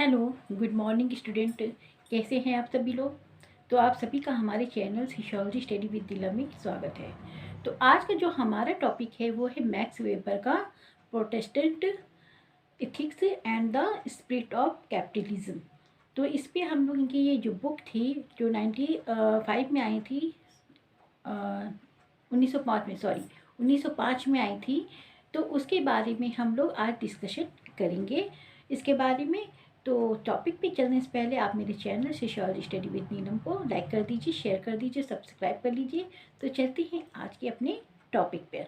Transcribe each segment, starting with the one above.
Hello, good morning student. कैसे हैं आप सभी लोग। तो आप सभी का हमारे चैनल सोशियोलॉजी स्टडी विद दिला में स्वागत है। तो आज का जो हमारा टॉपिक है वो है मैक्स वेबर का Protestant ethics and the spirit of capitalism. तो इस पे हम लोग इनकी ये जो बुक थी जो 95 में आई थी, 1905 में, सॉरी 1905 में आई थी। तो उसके बारे में हम लोग आज डिस्कशन करेंगे इसके बारे में। तो टॉपिक पे चलने से पहले आप मेरे चैनल सोशियोलॉजी स्टडी विद नीलम को लाइक कर दीजिए, शेयर कर दीजिए, सब्सक्राइब कर लीजिए। तो चलते हैं आज के अपने टॉपिक पर।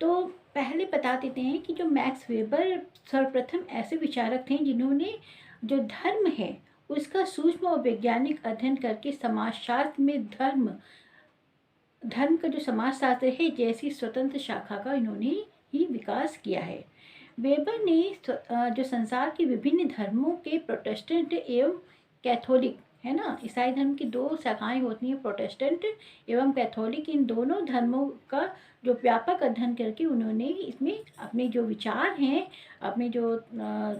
तो पहले बता देते हैं कि जो मैक्स वेबर सर्वप्रथम ऐसे विचारक थे जिन्होंने जो धर्म है उसका सूक्ष्म और वैज्ञानिक अध्ययन करके समाजशास्त्र में धर्म का जो समाजशास्त्र है जैसी स्वतंत्र शाखा का इन्होंने ही विकास किया है। वेबर ने जो संसार के विभिन्न धर्मों के प्रोटेस्टेंट एवं कैथोलिक, है ना, ईसाई धर्म की दो शाखाएं होती हैं, प्रोटेस्टेंट एवं कैथोलिक, इन दोनों धर्मों का जो व्यापक अध्ययन करके उन्होंने इसमें अपने जो विचार हैं, अपने जो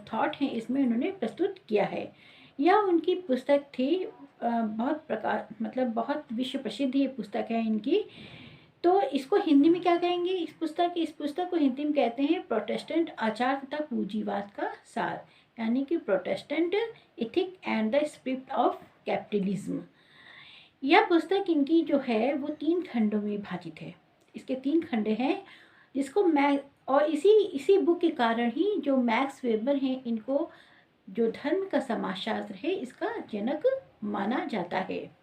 थॉट हैं, इसमें उन्होंने प्रस्तुत किया है। यह उनकी पुस्तक थी, बहुत प्रकार मतलब बहुत विश्व प्रसिद्ध ये पुस्तक है इनकी। तो इसको हिंदी में क्या कहेंगे, इस पुस्तक को हिंदी में कहते हैं प्रोटेस्टेंट आचार तथा पूंजीवाद का सार, यानी कि Protestant ethic and the spirit of capitalism. यह पुस्तक इनकी जो है वो 3 खंडों में विभाजित है। इसके 3 खंड हैं जिसको और इसी बुक के कारण ही जो मैक्स वेबर हैं इनको जो धर्म का समाजशास्त्र है इसका जनक माना जाता है।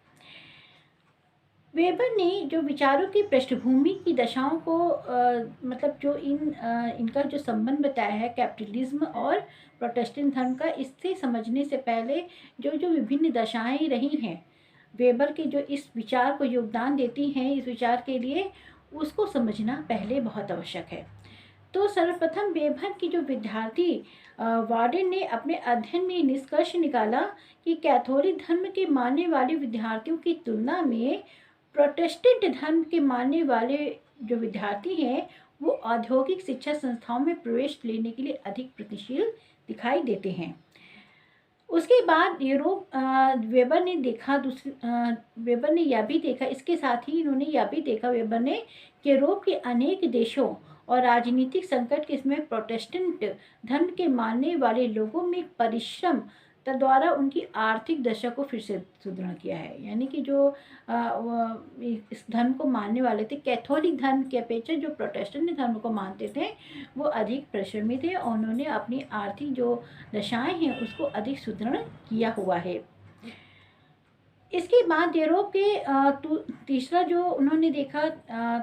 वेबर ने जो विचारों की पृष्ठभूमि की दशाओं को मतलब जो इनका जो संबंध बताया है कैपिटलिज्म और प्रोटेस्टेंट धर्म का, इससे समझने से पहले जो जो विभिन्न दशाएं रही हैं वेबर के जो इस विचार को योगदान देती हैं इस विचार के लिए, उसको समझना पहले बहुत आवश्यक है। तो सर्वप्रथम वेबर की जो विद्यार्थी वार्डन ने अपने अध्ययन में निष्कर्ष निकाला कि कैथोलिक धर्म के मानने वाले विद्यार्थियों की तुलना में प्रोटेस्टेंट धर्म के मानने वाले जो विद्यार्थी हैं वो औद्योगिक शिक्षा संस्थाओं में प्रवेश लेने के लिए अधिक प्रगतिशील दिखाई देते हैं। उसके बाद वेबर ने यह भी देखा, इसके साथ ही इन्होंने यह भी देखा वेबर ने कि यूरोप के अनेक देशों और राजनीतिक संकट के इसमें प्रोटेस्टेंट धर्म के मानने वाले लोगों में परिश्रम द्वारा उनकी आर्थिक दशा को फिर से सुदृढ़ किया है। यानी कि जो इस धर्म को मानने वाले थे कैथोलिक धर्म की अपेक्षा जो प्रोटेस्टेंट धर्म को मानते थे वो अधिक परिश्रमी थे और उन्होंने अपनी आर्थिक जो दशाएं हैं उसको अधिक सुदृढ़ किया हुआ है। इसके बाद यूरोप के तीसरा जो उन्होंने देखा,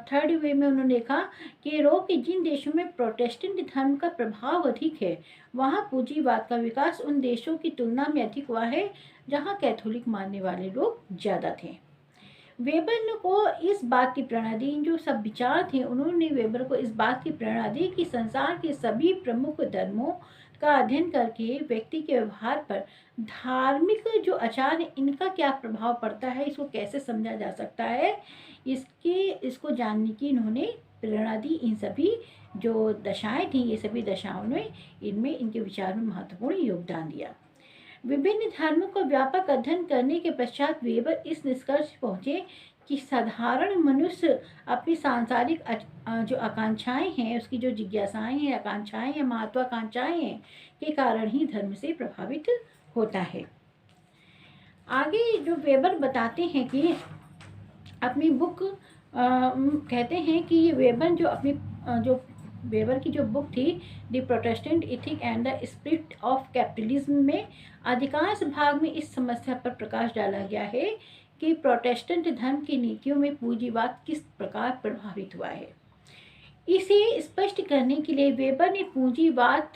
थर्ड वे में उन्होंने देखा कि यूरोप के जिन देशों में प्रोटेस्टेंट धर्म का प्रभाव अधिक है वहाँ पूंजीवाद का विकास उन देशों की तुलना में अधिक हुआ है जहाँ कैथोलिक मानने वाले लोग ज़्यादा थे। वेबर को इस बात की प्रेरणा दी, जो सब विचार थे उन्होंने वेबर को इस बात की प्रेरणा दी कि संसार के सभी प्रमुख धर्मों का अध्ययन करके व्यक्ति के व्यवहार पर धार्मिक जो आचार है इनका क्या प्रभाव पड़ता है, इसको कैसे समझा जा सकता है, इसको जानने की इन्होंने प्रेरणा दी। इन सभी जो दशाएं थी ये सभी दशाओं ने इनमें इनके विचार में महत्वपूर्ण योगदान दिया। विभिन्न धर्मों का व्यापक अध्ययन करने के पश्चात वेबर इस निष्कर्ष पहुँचे कि साधारण मनुष्य अपनी सांसारिक जो आकांक्षाएं हैं, उसकी जो जिज्ञासाएं हैं, आकांक्षाएं हैं, महत्वाकांक्षाएं हैं के कारण ही धर्म से प्रभावित होता है। आगे जो वेबर बताते हैं कि अपनी बुक कहते हैं कि ये वेबर जो अपनी जो वेबर की जो बुक थी the Protestant ethic and the spirit of capitalism में अधिकांश भाग में इस समस्या पर प्रकाश डाला गया है कि प्रोटेस्टेंट धर्म की नीतियों में पूंजीवाद किस प्रकार प्रभावित हुआ है। इसे स्पष्ट करने के लिए वेबर ने पूंजीवाद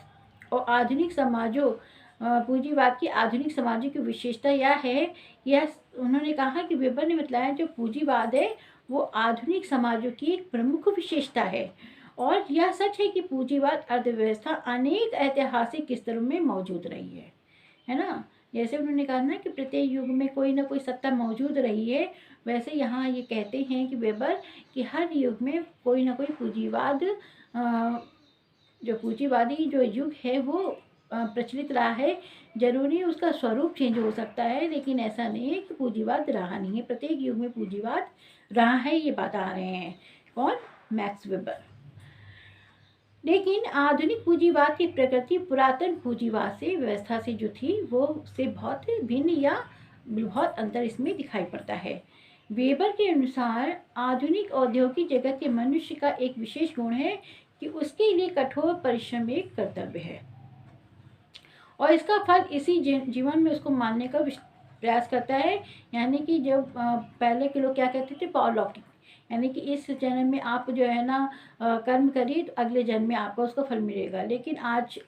की आधुनिक समाजों की विशेषता यह है, यह उन्होंने कहा कि वेबर ने बताया जो पूंजीवाद है वो आधुनिक समाजों की एक प्रमुख विशेषता है और यह सच है कि पूंजीवाद अर्थव्यवस्था अनेक ऐतिहासिक स्तरों में मौजूद रही है ना। जैसे उन्होंने कहा ना कि प्रत्येक युग में कोई ना कोई सत्ता मौजूद रही है, वैसे यहाँ ये कहते हैं कि वेबर कि हर युग में कोई ना कोई पूंजीवादी जो युग है वो प्रचलित रहा है। ज़रूरी उसका स्वरूप चेंज हो सकता है, लेकिन ऐसा नहीं है कि पूंजीवाद रहा नहीं है। प्रत्येक युग में पूंजीवाद रहा है, ये बता रहे हैं कौन? Max weber. लेकिन आधुनिक पूंजीवाद की प्रकृति पुरातन पूंजीवाद से, व्यवस्था से जो थी वो से बहुत भिन्न या बहुत अंतर इसमें दिखाई पड़ता है। वेबर के अनुसार आधुनिक औद्योगिक जगत के मनुष्य का एक विशेष गुण है कि उसके लिए कठोर परिश्रम एक कर्तव्य है और इसका फल इसी जीवन में उसको मानने का प्रयास करता है। यानी कि जब पहले के लोग क्या कहते थे, पावरलौकिक, यानी कि इस जन्म में आप जो है ना कर्म करिए तो अगले जन्म में आपको उसका फल मिलेगा। लेकिन आज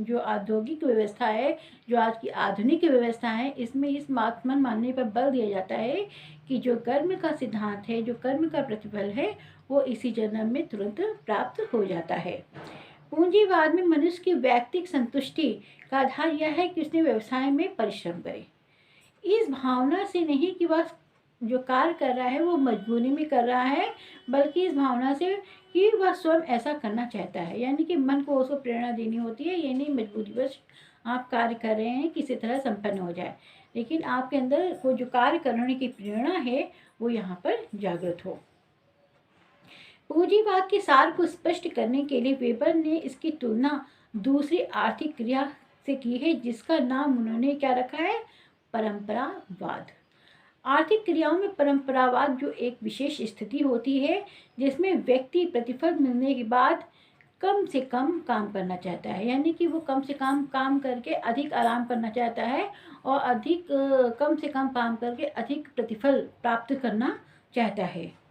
जो औद्योगिक व्यवस्था है, जो आज की आधुनिक व्यवस्था है, इसमें इस आत्मन मानने पर बल दिया जाता है कि जो कर्म का सिद्धांत है, जो कर्म का प्रतिफल है, वो इसी जन्म में तुरंत प्राप्त हो जाता है। पूंजीवाद में मनुष्य की व्यक्तिगत संतुष्टि का आधार यह है कि उसने व्यवसाय में परिश्रम करे, इस भावना से नहीं कि वह जो कार्य कर रहा है वो मजबूरी में कर रहा है, बल्कि इस भावना से कि वह स्वयं ऐसा करना चाहता है। यानी कि मन को उसको प्रेरणा देनी होती है, ये नहीं मजबूरीवश आप कार्य कर रहे हैं किसी तरह संपन्न हो जाए, लेकिन आपके अंदर वो जो कार्य करने की प्रेरणा है वो यहाँ पर जागृत हो। पूंजीवाद के सार को स्पष्ट करने के लिए वेबर ने इसकी तुलना दूसरी आर्थिक क्रिया से की है, जिसका नाम उन्होंने क्या रखा है? परंपरावाद। आर्थिक क्रियाओं में परंपरावाद जो एक विशेष स्थिति होती है जिसमें व्यक्ति प्रतिफल मिलने के बाद कम से कम काम करना चाहता है, यानी कि वो कम से कम काम करके अधिक आराम करना चाहता है और कम से कम काम करके अधिक प्रतिफल प्राप्त करना चाहता है।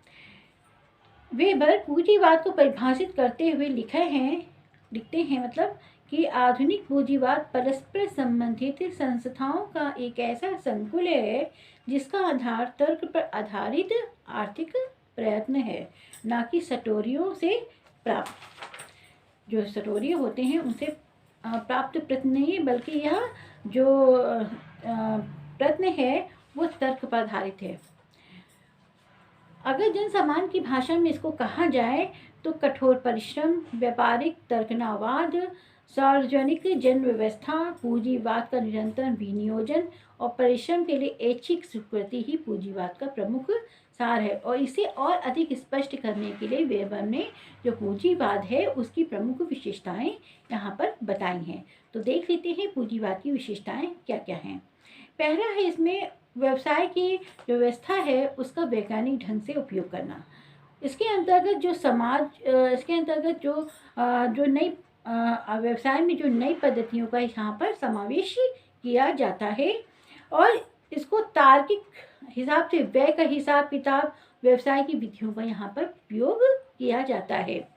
वेबर पूंजीवाद को परिभाषित करते हुए लिखते हैं मतलब कि आधुनिक पूंजीवाद परस्पर संबंधित संस्थाओं का एक ऐसा संकुल है जिसका आधार तर्क पर आधारित आर्थिक प्रयत्न है, ना कि सटोरियों से प्राप्त, जो सटोरिये होते हैं उनसे प्राप्त प्रयत्न नहीं, बल्कि यह जो प्रयत्न है वो तर्क पर आधारित है। अगर जन सामान्य की भाषा में इसको कहा जाए तो कठोर परिश्रम, व्यापारिक तर्कनावाद, सार्वजनिक जन व्यवस्था, पूंजीवाद का निरंतर विनियोजन और परिश्रम के लिए ऐच्छिक स्वीकृति ही पूंजीवाद का प्रमुख सार है। और इसे और अधिक स्पष्ट करने के लिए वेबर ने जो पूंजीवाद है उसकी प्रमुख विशेषताएं यहाँ पर बताई हैं। तो देख लेते हैं पूंजीवाद की विशेषताएं क्या क्या हैं। पहला है इसमें व्यवसाय की जो व्यवस्था है उसका वैज्ञानिक ढंग से उपयोग करना। इसके अंतर्गत जो नई व्यवसाय में जो नई पद्धतियों का यहाँ पर समावेश किया जाता है और इसको तार्किक हिसाब से व्यय का हिसाब किताब, व्यवसाय की विधियों का यहाँ पर उपयोग किया जाता है।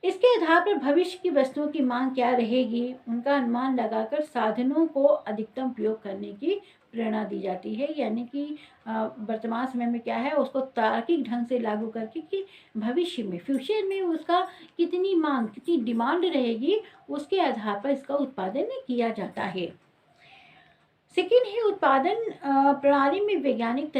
इसके आधार पर भविष्य की वस्तुओं की मांग क्या रहेगी, उनका अनुमान लगाकर साधनों को अधिकतम उपयोग करने की प्रेरणा दी जाती है। यानी कि वर्तमान समय में क्या है उसको तार्किक ढंग से लागू करके कि भविष्य में, फ्यूचर में उसका कितनी मांग, कितनी डिमांड रहेगी, उसके आधार पर इसका उत्पादन किया जाता है। सेकेंड है उत्पादन प्रणाली में वैज्ञानिक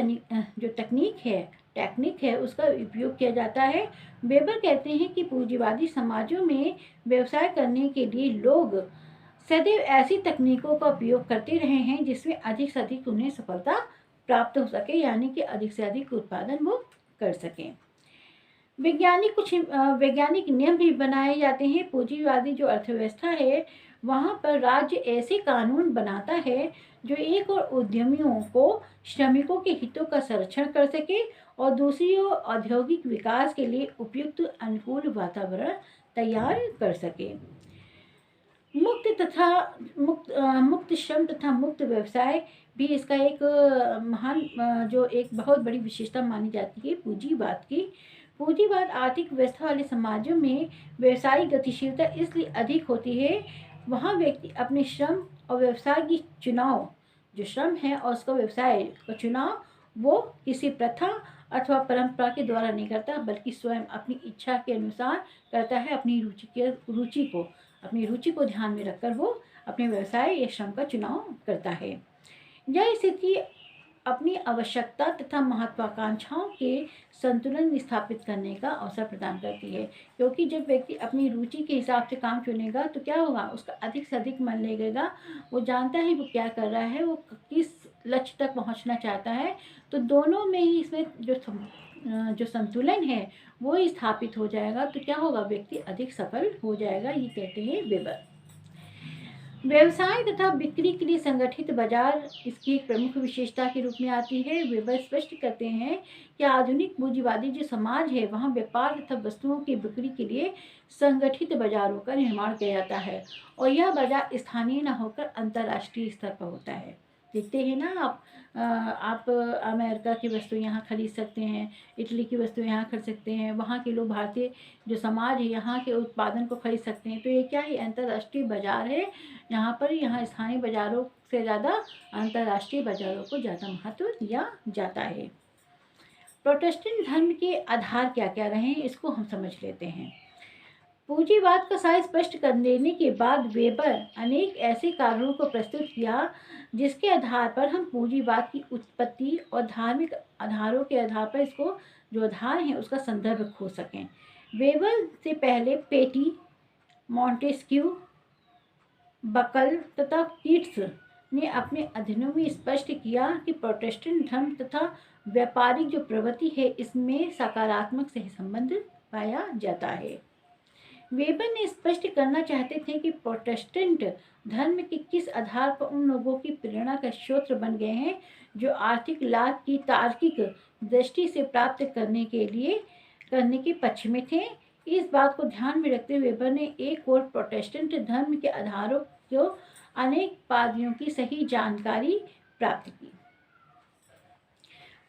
जो टेक्निक है उसका उपयोग किया जाता है। वेबर कहते हैं कि पूंजीवादी समाजों में व्यवसाय करने के लिए लोग सदैव ऐसी तकनीकों का उपयोग करते रहे हैं जिसमें अधिक से अधिक उन्हें सफलता प्राप्त हो सके, यानी कि अधिक से अधिक उत्पादन वो कर सकें। वैज्ञानिक नियम भी बनाए जाते हैं। पूंजीवादी जो अर्थव्यवस्था है वहाँ पर राज्य ऐसे कानून बनाता है जो एक और उद्यमियों को श्रमिकों के हितों का संरक्षण कर सके और दूसरी ओर औद्योगिक विकास के लिए उपयुक्त अनुकूल वातावरण तैयार कर सके। मुक्त श्रम तथा मुक्त व्यवसाय भी इसका एक एक बहुत बड़ी विशेषता मानी जाती है पूंजीवाद की। पूंजीवाद आर्थिक व्यवस्था वाले समाजों में व्यवसायिक गतिशीलता इसलिए अधिक होती है, वहाँ व्यक्ति अपने श्रम और व्यवसाय की चुनाव, जो श्रम है और उसका व्यवसाय का चुनाव, वो किसी प्रथा अथवा परंपरा के द्वारा नहीं करता, बल्कि स्वयं अपनी इच्छा के अनुसार करता है। अपनी रुचि को ध्यान में रखकर वो अपने व्यवसाय या श्रम का चुनाव करता है। यह स्थिति अपनी आवश्यकता तथा महत्वाकांक्षाओं के संतुलन स्थापित करने का अवसर प्रदान करती है। क्योंकि जब व्यक्ति अपनी रुचि के हिसाब से काम चुनेगा तो क्या होगा, उसका अधिक से अधिक मन लगेगा, वो जानता है वो क्या कर रहा है, वो किस लक्ष्य तक पहुंचना चाहता है। तो दोनों में ही इसमें जो संतुलन है वो स्थापित हो जाएगा, तो क्या होगा, व्यक्ति अधिक सफल हो जाएगा, ये कहते हैं वेबर। व्यवसाय तथा बिक्री के लिए संगठित बाजार इसकी एक प्रमुख विशेषता के रूप में आती है। वेबर स्पष्ट करते हैं कि आधुनिक पूंजीवादी जो समाज है वहाँ व्यापार तथा वस्तुओं की बिक्री के लिए संगठित बाजारों का निर्माण किया जाता है और यह बाजार स्थानीय न होकर अंतर्राष्ट्रीय स्तर पर होता है। देखते हैं ना आप अमेरिका की वस्तु यहाँ खरीद सकते हैं, इटली की वस्तु यहाँ खरीद सकते हैं, वहाँ के लोग भारतीय जो समाज है यहाँ के उत्पादन को खरीद सकते हैं। तो ये क्या है, अंतर्राष्ट्रीय बाजार है। यहाँ स्थानीय बाज़ारों से ज़्यादा अंतर्राष्ट्रीय बाज़ारों को ज़्यादा महत्व दिया जाता है। प्रोटेस्टेंट धर्म के आधार क्या क्या रहे हैं, इसको हम समझ लेते हैं। पूंजीवाद का सार स्पष्ट कर देने के बाद वेबर अनेक ऐसे कारणों को प्रस्तुत किया जिसके आधार पर हम पूंजीवाद की उत्पत्ति और धार्मिक आधारों के आधार पर इसको जो आधार है उसका संदर्भ खो सकें। वेबर से पहले पेटी, मॉन्टेस्क्यू, बकल तथा कीट्स ने अपने अध्ययनों में स्पष्ट किया कि प्रोटेस्टेंट धर्म तथा व्यापारिक जो प्रवृत्ति है इसमें सकारात्मक सहसंबंध पाया जाता है। वेबर ने स्पष्ट करना चाहते थे कि प्रोटेस्टेंट धर्म के किस आधार पर उन लोगों की प्रेरणा का स्रोत बन गए हैं जो आर्थिक लाभ की तार्किक दृष्टि से प्राप्त करने के पक्ष में थे। इस बात को ध्यान में रखते हुए वेबर ने एक और प्रोटेस्टेंट धर्म के आधारों को अनेक पादरियों की सही जानकारी प्राप्त की।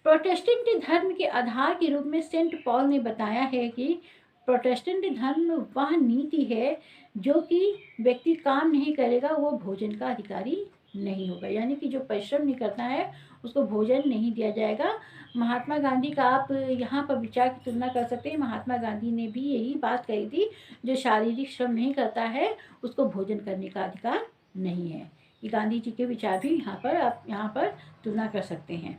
प्रोटेस्टेंट धर्म के आधार के रूप में सेंट पॉल ने बताया है कि प्रोटेस्टेंट धर्म वह नीति है जो कि व्यक्ति काम नहीं करेगा वो भोजन का अधिकारी नहीं होगा, यानी कि जो परिश्रम नहीं करता है उसको भोजन नहीं दिया जाएगा। महात्मा गांधी का आप यहाँ पर विचार की तुलना कर सकते हैं। महात्मा गांधी ने भी यही बात कही थी, जो शारीरिक श्रम नहीं करता है उसको भोजन करने का अधिकार नहीं है। ये गांधी जी के विचार भी आप यहाँ पर तुलना कर सकते हैं।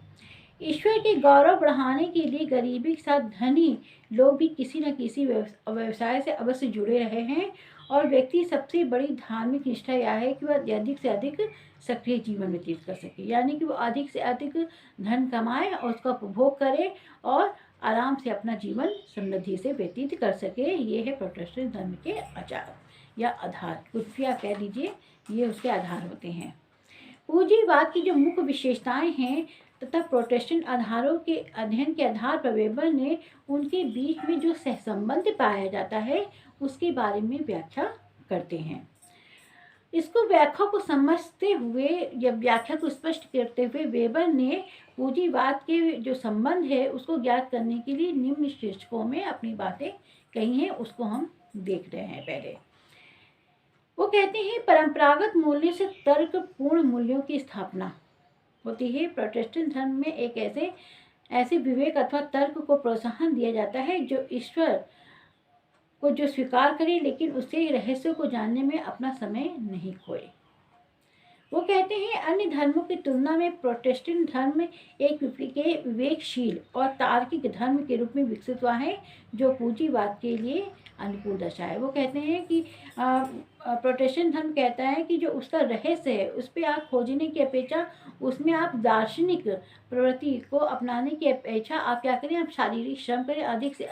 ईश्वर के गौरव बढ़ाने के लिए गरीबी के साथ धनी लोग भी किसी न किसी व्यवसाय से अवश्य जुड़े रहे हैं और व्यक्ति सबसे बड़ी धार्मिक निष्ठा यह है कि वह अधिक से अधिक सक्रिय जीवन व्यतीत कर सके, यानी कि वो अधिक से अधिक धन कमाए और उसका उपभोग करे और आराम से अपना जीवन समृद्धि से व्यतीत कर सके। ये है प्रोटेस्टेंट धर्म के आचार या आधार, कुछ भी आप कह दीजिए, ये उसके आधार होते हैं। पूंजीवाद की जो मुख्य विशेषताएं हैं तथा प्रोटेस्टेंट आधारों के अध्ययन के आधार पर वेबर ने उनके बीच में जो सहसंबंध पाया जाता है उसके बारे में व्याख्या करते हैं। इसको व्याख्या को समझते हुए या व्याख्या को स्पष्ट करते हुए वेबर ने पूंजीवाद के जो संबंध है उसको ज्ञात करने के लिए निम्न शीर्षकों में अपनी बातें कही हैं, उसको हम देख रहे हैं। पहले वो कहते हैं परंपरागत मूल्य से तर्कपूर्ण मूल्यों की स्थापना होती है। प्रोटेस्टेंट धर्म में एक ऐसे विवेक अथवा तर्क को प्रोत्साहन दिया जाता है जो ईश्वर को जो स्वीकार करे लेकिन उससे रहस्य को जानने में अपना समय नहीं खोए। वो कहते हैं अन्य धर्मों की तुलना में प्रोटेस्टेंट धर्म एक विवेकशील और तार्किक धर्म के रूप में विकसित हुआ है जो पूंजीवाद के लिए अनुकूल दशा है। वो कहते हैं कि प्रोटेस्टेंट धर्म कहता है कि जो उसका रहस्य है उस पर आप खोजने की अपेक्षा उसमें आप दार्शनिक प्रवृत्ति को अपनाने की अपेक्षा आप क्या करें, आप शारीरिक श्रम करें, अधिक से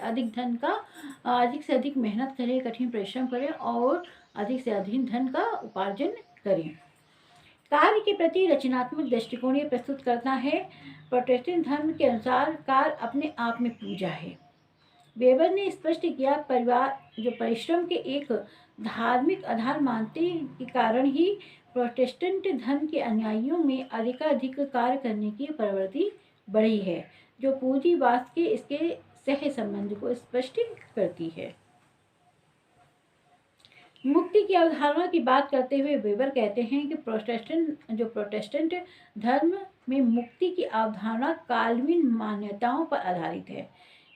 अधिक मेहनत करें, कठिन परिश्रम करें और अधिक से अधिक धन का उपार्जन करें। कार्य के प्रति रचनात्मक दृष्टिकोण ये प्रस्तुत करता है। प्रोटेस्टेंट धर्म के अनुसार कार्य अपने आप में पूजा है। वेबर ने स्पष्ट किया जो परिश्रम के एक धार्मिक आधार मानते के कारण ही प्रोटेस्टेंट धर्म के अनुयायियों में अधिकाधिक कार्य करने की प्रवृत्ति बढ़ी है, जो पूंजीवाद के इसके सह संबंध को स्पष्ट करती है। मुक्ति की अवधारणा की बात करते हुए वेबर कहते हैं कि प्रोटेस्टेंट धर्म में मुक्ति की अवधारणा काल्विन मान्यताओं पर आधारित है।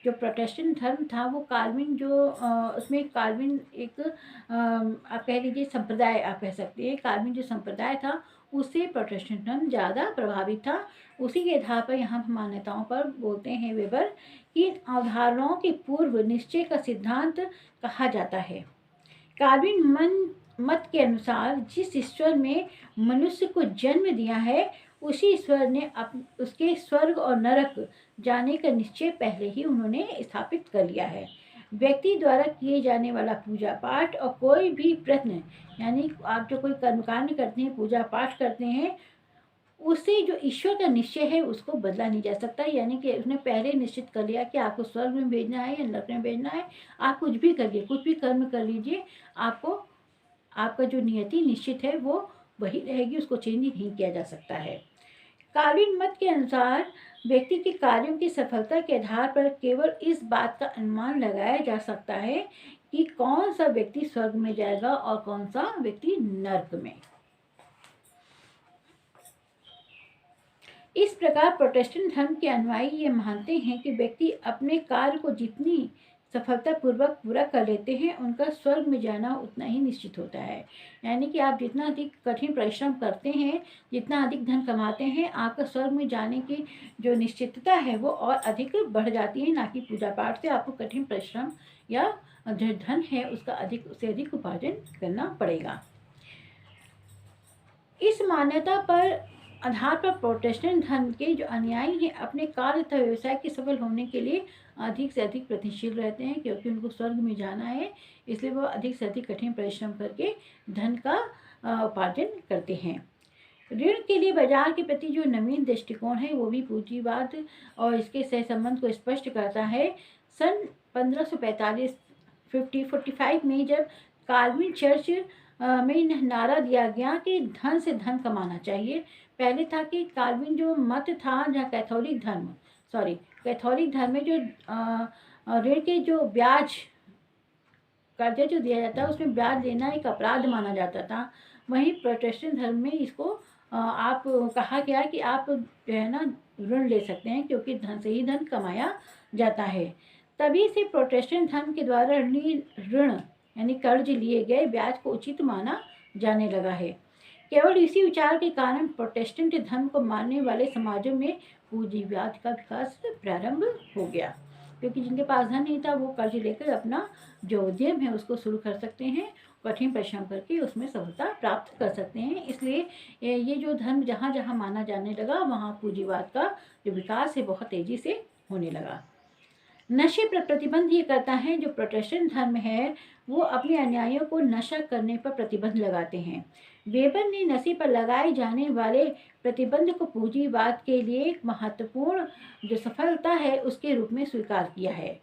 जो प्रोटेस्टेंट धर्म था वो कार्विन जो उसमें कार्विन एक आप कह लीजिए संप्रदाय, आप कह सकते हैं कार्विन जो संप्रदाय था उससे प्रोटेस्टेंट धर्म ज़्यादा प्रभावित था। उसी के आधार पर यहाँ मान्यताओं पर बोलते हैं वेबर कि अवधारणाओं के पूर्व निश्चय का सिद्धांत कहा जाता है। कार्विन मत के अनुसार जिस ईश्वर में मनुष्य को जन्म दिया है उसी ईश्वर ने उसके स्वर्ग और नरक जाने का निश्चय पहले ही उन्होंने स्थापित कर लिया है। व्यक्ति द्वारा किए जाने वाला पूजा पाठ और कोई भी प्रश्न, यानी आप जो कोई कर्मकांड करते हैं, पूजा पाठ करते हैं, उससे जो ईश्वर का निश्चय है उसको बदला नहीं जा सकता। यानी कि उसने पहले निश्चित कर लिया कि आपको स्वर्ग में भेजना है या नरक में भेजना है। आप कुछ भी करिए, कुछ भी कर्म कर लीजिए, आपको आपका जो नियति निश्चित है वो वही रहेगी, उसको चेंज नहीं किया जा सकता है। कार्विन मत के अनुसार व्यक्ति के कार्यों की सफलता के आधार पर केवल इस बात का अनुमान लगाया जा सकता है कि कौन सा व्यक्ति स्वर्ग में जाएगा और कौन सा व्यक्ति नरक में। इस प्रकार प्रोटेस्टेंट धर्म के अनुयायी ये मानते हैं कि व्यक्ति अपने कार्य को जितनी सफलतापूर्वक पूरा कर लेते हैं उनका स्वर्ग में जाना उतना ही निश्चित होता है। यानी कि आप जितना अधिक कठिन परिश्रम करते हैं, जितना अधिक धन कमाते हैं, आपका स्वर्ग में जाने की जो निश्चितता है वो और अधिक बढ़ जाती है। ना कि पूजा पाठ से आपको कठिन परिश्रम या जो धन है उसका अधिक से अधिक उपार्जन करना पड़ेगा। इस मान्यता पर आधार पर प्रोटेस्टेंट धर्म के जो अनुयायी हैं अपने कार्य तथा व्यवसाय के सफल होने के लिए अधिक से अधिक प्रयत्नशील रहते हैं, क्योंकि उनको स्वर्ग में जाना है, इसलिए वो अधिक से अधिक कठिन परिश्रम करके धन का उपार्जन करते हैं। ऋण के लिए बाजार के प्रति जो नवीन दृष्टिकोण है वो भी पूंजीवाद और इसके सहसंबंध को स्पष्ट करता है। सन 1545 में जब कार्विन चर्च में नारा दिया गया कि धन से धन कमाना चाहिए। पहले था कि कार्विन जो मत था, जहाँ कैथोलिक धर्म में जो ऋण के जो ब्याज कर्जे जो दिया जाता है उसमें ब्याज लेना एक अपराध माना जाता था। वहीं प्रोटेस्टेंट धर्म में इसको आप कहा गया कि आप जो है ना ऋण ले सकते हैं, क्योंकि धन से ही धन कमाया जाता है। तभी से प्रोटेस्टेंट धर्म के द्वारा ऋण यानी कर्ज लिए गए ब्याज को उचित माना जाने लगा है। केवल इसी विचार के कारण प्रोटेस्टेंट धर्म को मानने वाले समाजों में पूंजीवाद का विकास प्रारंभ हो गया, क्योंकि जिनके पास धन नहीं था वो कर्ज लेकर अपना जो उद्यम है उसको शुरू कर सकते हैं, कठिन परिश्रम करके उसमें सफलता प्राप्त कर सकते हैं। इसलिए ये जो धर्म जहाँ जहाँ माना जाने लगा वहाँ पूंजीवाद का जो विकास है बहुत तेजी से होने लगा। नशे पर प्रतिबंध ये करता है, जो प्रोटेस्टेंट धर्म है वो अपने अनुयायियों को नशा करने पर प्रतिबंध लगाते हैं। वेबर ने नशे पर लगाए जाने वाले प्रतिबंध को पूंजीवाद के लिए एक महत्वपूर्ण जो सफलता है उसके रूप में स्वीकार किया है।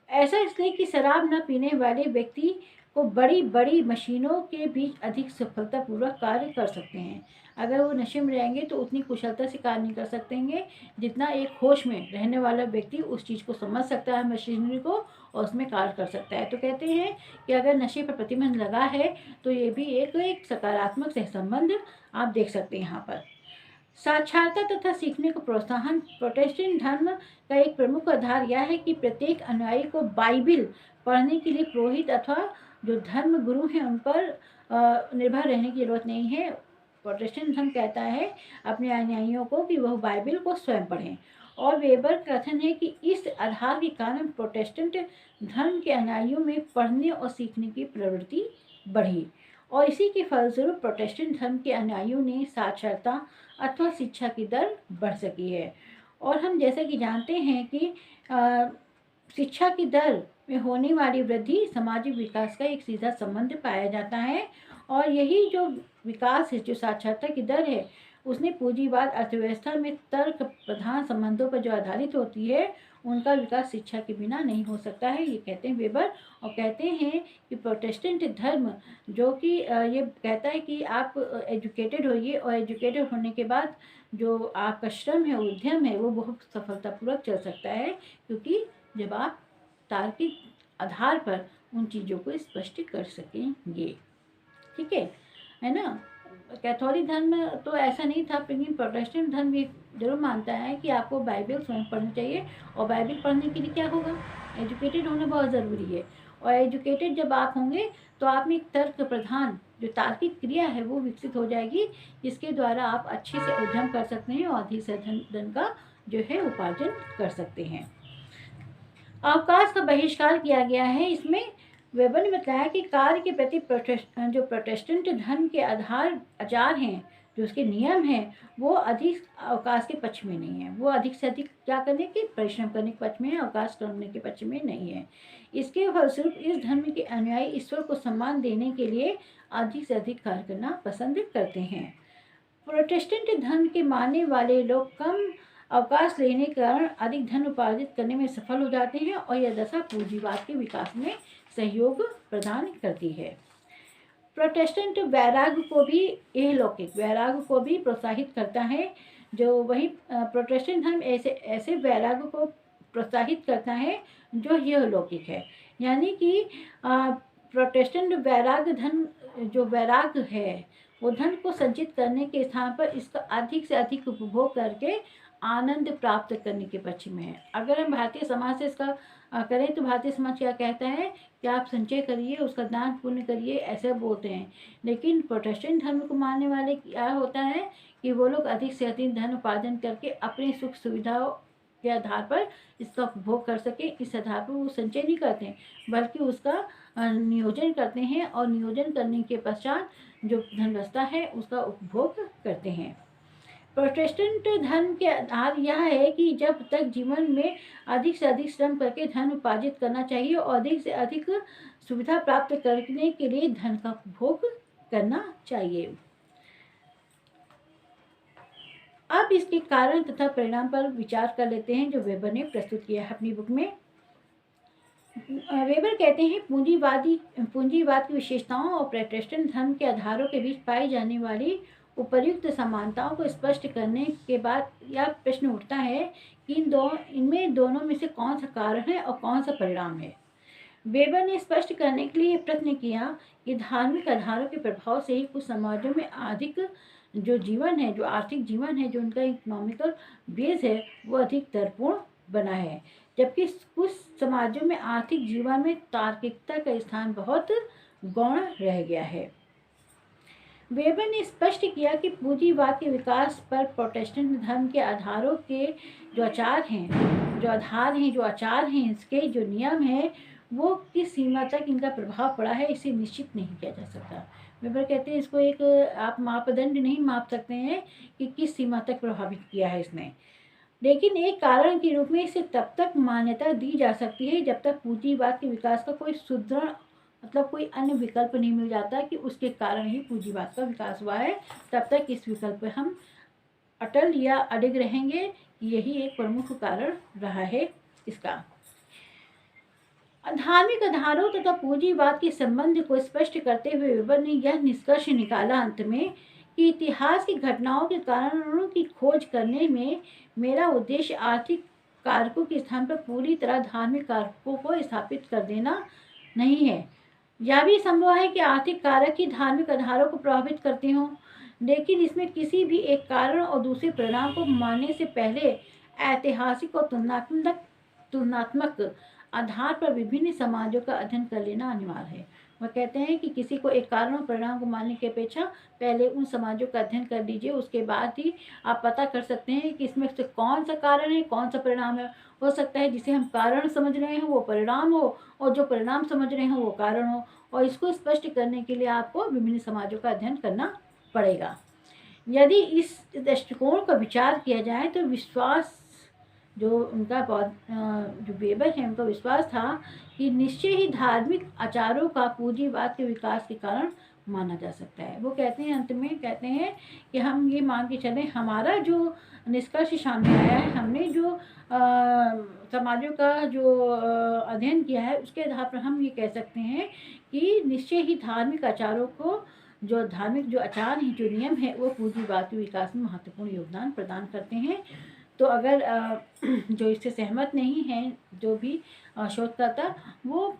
ऐसा इसलिए कि शराब न पीने वाले व्यक्ति को बड़ी बड़ी मशीनों के बीच अधिक सफलतापूर्वक कार्य कर सकते हैं। अगर वो नशे में रहेंगे तो उतनी कुशलता से कार्य नहीं कर सकेंगे जितना एक होश में रहने वाला व्यक्ति उस चीज़ को समझ सकता है, मशीनरी को, और उसमें कार्य कर सकता है। तो कहते हैं कि अगर नशे पर प्रतिबंध लगा है तो ये भी एक सकारात्मक सहसंबंध आप देख सकते हैं यहाँ पर। साक्षरता तथा सीखने को प्रोत्साहन। प्रोटेस्टेंट धर्म का एक प्रमुख आधार यह है कि प्रत्येक अनुयायी को बाइबिल पढ़ने के लिए पुरोहित अथवा जो धर्म गुरु हैं उन पर निर्भर रहने की जरूरत नहीं है। प्रोटेस्टेंट धर्म कहता है अपने अनुयायियों को कि वह बाइबिल को स्वयं पढ़ें, और वेबर का कथन है कि इस आधार के कारण प्रोटेस्टेंट धर्म के अनुयायियों में पढ़ने और सीखने की प्रवृत्ति बढ़ी, और इसी के फलस्वरूप प्रोटेस्टेंट धर्म के अनुयायियों ने साक्षरता अथवा शिक्षा की दर बढ़ सकी है। और हम जैसे कि जानते हैं कि शिक्षा की दर में होने वाली वृद्धि सामाजिक विकास का एक सीधा संबंध पाया जाता है, और यही जो विकास है, जो साक्षरता की दर है, उसने पूंजीवाद अर्थव्यवस्था में तर्क प्रधान संबंधों पर जो आधारित होती है उनका विकास शिक्षा के बिना नहीं हो सकता है, ये कहते हैं वेबर। और कहते हैं कि प्रोटेस्टेंट धर्म जो कि ये कहता है कि आप एजुकेटेड होइए, और एजुकेटेड होने के बाद जो आपका श्रम है, उद्यम है, वो बहुत सफलतापूर्वक चल सकता है, क्योंकि जब आप तार्किक आधार पर उन चीज़ों को स्पष्ट कर सकेंगे। ठीक है ना। कैथोलिक धर्म तो ऐसा नहीं था, लेकिन प्रोटेस्टेंट धर्म भी जरूर मानता है कि आपको बाइबल स्वयं पढ़नी चाहिए। और बाइबल पढ़ने के लिए क्या होगा, एजुकेटेड होना बहुत ज़रूरी है। और एजुकेटेड जब आप होंगे तो आप में एक तर्क प्रधान जो तार्किक क्रिया है वो विकसित हो जाएगी, जिसके द्वारा आप अच्छे से उद्यम कर सकते हैं और अधिक से धन का जो है उपार्जन कर सकते हैं। अवकाश का बहिष्कार किया गया है। इसमें वेबर ने बताया कि कार्य के प्रति जो प्रोटेस्टेंट धर्म के आचार हैं, जो उसके नियम हैं, वो अधिक अवकाश के पक्ष में नहीं है। वो अधिक से अधिक क्या करने के, परिश्रम करने के पक्ष में है, अवकाश करने के पक्ष में नहीं है। इसके फलस्वरूप इस धर्म के अनुयायी ईश्वर को सम्मान देने के लिए अधिक से अधिक कार्य करना पसंद करते हैं। प्रोटेस्टेंट धर्म के मानने वाले लोग कम अवकाश लेने के कारण अधिक धन उपार्जित करने में सफल हो जाते हैं और यह दशा पूंजीवाद के विकास में सहयोग प्रदान करती है। प्रोटेस्टेंट वैराग्य को भी, यह लौकिक वैराग्य को भी प्रोत्साहित करता है। जो वही प्रोटेस्टेंट धर्म ऐसे वैराग्य को प्रोत्साहित करता है जो यह लौकिक है। यानी कि प्रोटेस्टेंट वैराग्य धन, जो वैराग्य है वो धन को संचित करने के स्थान पर इसका अधिक से अधिक उपभोग करके आनंद प्राप्त करने के पक्ष में है। अगर हम भारतीय समाज से इसका करें तो भारतीय समाज क्या कहता है कि आप संचय करिए, उसका दान पुण्य करिए, ऐसे बोलते हैं। लेकिन प्रोटेस्टेंट धर्म को मानने वाले क्या होता है कि वो लोग अधिक से अधिक धन उपार्जन करके अपनी सुख सुविधाओं के आधार पर इसका उपभोग कर सके, इस आधार पर वो संचय नहीं करते हैं, बल्कि उसका नियोजन करते हैं और नियोजन करने के पश्चात जो धन बचता है उसका उपभोग करते हैं। प्रोटेस्टेंट धर्म के आधार यह है कि जब तक जीवन में अधिक से अधिक श्रम करके धन उपार्जित करना चाहिए और अधिक से अधिक सुविधा प्राप्त करने के लिए धन का उपभोग करना चाहिए। अब इसके कारण तथा परिणाम पर विचार कर लेते हैं जो वेबर ने प्रस्तुत किया है अपनी बुक में। वेबर कहते हैं पूंजीवाद की विशेषताओं और प्रोटेस्टेंट धर्म के आधारों के बीच पाई जाने वाली उपर्युक्त समानताओं को स्पष्ट करने के बाद यह प्रश्न उठता है कि इनमें दोनों में से कौन सा कारण है और कौन सा परिणाम है। वेबर ने स्पष्ट करने के लिए प्रश्न किया कि धार्मिक आधारों के प्रभाव से ही कुछ समाजों में अधिक जो जीवन है, जो आर्थिक जीवन है, जो उनका इकोनॉमिकल बेस है, वो अधिक दरपूर्ण बना है, जबकि कुछ समाजों में आर्थिक जीवन में तार्किकता का स्थान बहुत गौण रह गया है। वेबर ने स्पष्ट किया कि पूंजीवाद के विकास पर प्रोटेस्टेंट धर्म के आधारों के जो आचार हैं, इसके जो नियम हैं, वो किस सीमा तक इनका प्रभाव पड़ा है इसे निश्चित नहीं किया जा सकता। वेबर कहते हैं इसको एक आप मापदंड नहीं माप सकते हैं कि किस सीमा तक प्रभावित किया है इसने, लेकिन एक कारण के रूप में इसे तब तक मान्यता दी जा सकती है जब तक पूंजीवाद के विकास का कोई सुदृढ़ कोई अन्य विकल्प नहीं मिल जाता कि उसके कारण ही पूंजीवाद का विकास हुआ है। तब तक इस विकल्प पर हम अटल या अडिग रहेंगे। यही एक प्रमुख कारण रहा है इसका। धार्मिक आधारों तथा पूंजीवाद के संबंध को स्पष्ट करते हुए वेबर ने यह निष्कर्ष निकाला अंत में कि इतिहास की घटनाओं के कारणों की खोज करने में मेरा उद्देश्य आर्थिक कारकों के स्थान पर पूरी तरह धार्मिक कारकों को स्थापित कर देना नहीं है। यह भी संभव है कि आर्थिक कारक ही धार्मिक आधारों को प्रभावित करते हों, लेकिन इसमें किसी भी एक कारण और दूसरे परिणाम को मानने से पहले ऐतिहासिक और तुलनात्मक आधार पर विभिन्न समाजों का अध्ययन कर लेना अनिवार्य है। वह कहते हैं कि किसी को एक कारण और परिणाम को मानने की अपेक्षा पहले उन समाजों का अध्ययन कर लीजिए, उसके बाद ही आप पता कर सकते हैं कि इसमें से कौन सा कारण है, कौन सा परिणाम है। हो सकता है जिसे हम कारण समझ रहे हैं वो परिणाम हो और जो परिणाम समझ रहे हो वो कारण हो, और इसको स्पष्ट करने के लिए आपको विभिन्न समाजों का अध्ययन करना पड़ेगा। यदि इस दृष्टिकोण का विचार किया जाए तो विश्वास जो वेबर है उनका विश्वास था कि निश्चय ही धार्मिक आचारों का पूंजीवाद के विकास के कारण माना जा सकता है। वो कहते हैं अंत में कहते हैं कि हम ये मान के चलें, हमारा जो निष्कर्ष सामने आया है, हमने जो समाजों का जो अध्ययन किया है उसके आधार पर हम ये कह सकते हैं कि निश्चय ही धार्मिक आचारों को जो आचार हैं, जो नियम है, वो पूंजीवाद के विकास में महत्वपूर्ण योगदान प्रदान करते हैं। तो अगर जो इससे सहमत नहीं है जो भी शोधकर्ता, वो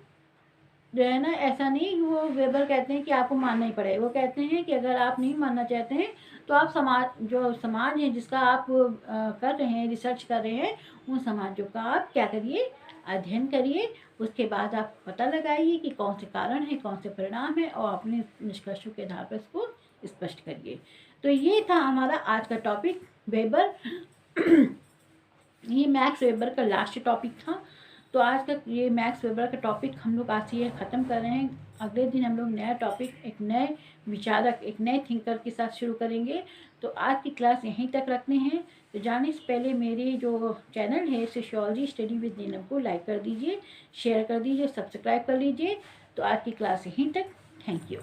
जो है ना, ऐसा नहीं कि वो वेबर कहते हैं कि आपको मानना ही पड़ेगा। वो कहते हैं कि अगर आप नहीं मानना चाहते हैं तो आप जो समाज है जिसका आप कर रहे हैं, रिसर्च कर रहे हैं, उन समाजों का आप क्या करिए, अध्ययन करिए। उसके बाद आप पता लगाइए कि कौन से कारण है, कौन से परिणाम है, और अपने निष्कर्षों के आधार पर इसको स्पष्ट करिए। तो ये था हमारा आज का टॉपिक, वेबर। ये मैक्स वेबर का लास्ट टॉपिक था। तो आज का ये मैक्स वेबर का टॉपिक हम लोग आज से ये ख़त्म कर रहे हैं। अगले दिन हम लोग नया टॉपिक, एक नए विचारक, एक नए थिंकर के साथ शुरू करेंगे। तो आज की क्लास यहीं तक रखते हैं। तो जाने से पहले मेरे जो चैनल है सोशियोलॉजी स्टडी विद नीलम को लाइक कर दीजिए, शेयर कर दीजिए, सब्सक्राइब कर लीजिए। तो आज की क्लास यहीं तक। Thank you.